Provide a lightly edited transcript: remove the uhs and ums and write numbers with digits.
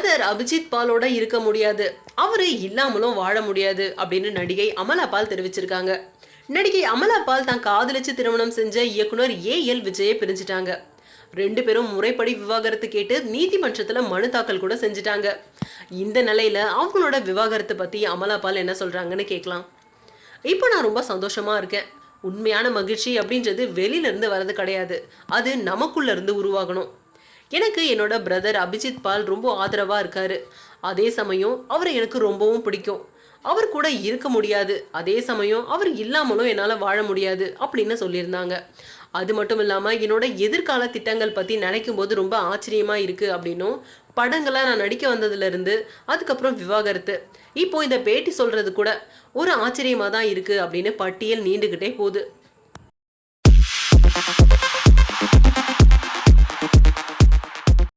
Brother Abhijit பாலோட இருக்க முடியாது, அவரு இல்லாமலும் வாழ முடியாது அப்படின்னு நடிகை அமலா பால் தெரிவிச்சிருக்காங்க. நடிகை அமலா பால் தான் காதலிச்சு திருமணம் செஞ்ச இயக்குனர் ஏஎல் விஜயை பிரிஞ்சிட்டாங்க. 2 பேரும் முறைப்படி விவாகரத்து கேட்டு நீதிமன்றத்துல மனு தாக்கல் கூட செஞ்சுட்டாங்க. இந்த நிலையில அவங்களோட விவாகரத்து பத்தி அமலா பால் என்ன சொல்றாங்கன்னு கேட்கலாம். இப்போ நான் ரொம்ப சந்தோஷமா இருக்கேன். உண்மையான மகிழ்ச்சி அப்படின்றது வெளியில இருந்து வர்றது கிடையாது, அது நமக்குள்ள இருந்து உருவாகணும். எனக்கு என்னோட பிரதர் அபிஜித் பால் ரொம்ப ஆதரவா இருக்காரு. அதே சமயம் அவரை எனக்கு ரொம்பவும் பிடிக்கும். அவர் கூட இருக்க முடியாது, அதே சமயம் அவர் இல்லாமலும் என்னால் வாழ முடியாது அப்படின்னு சொல்லியிருந்தாங்க. அது மட்டும் இல்லாமல் என்னோட எதிர்கால திட்டங்கள் பற்றி நினைக்கும் போது ரொம்ப ஆச்சரியமாக இருக்குது அப்படின்னும், படங்களாக நான் நடிக்க வந்ததுலேருந்து அதுக்கப்புறம் விவாகரத்து, இப்போ இந்த பேட்டி சொல்கிறது கூட ஒரு ஆச்சரியமாக தான் இருக்குது அப்படின்னு பட்டியல் நீண்டுக்கிட்டே போகுது.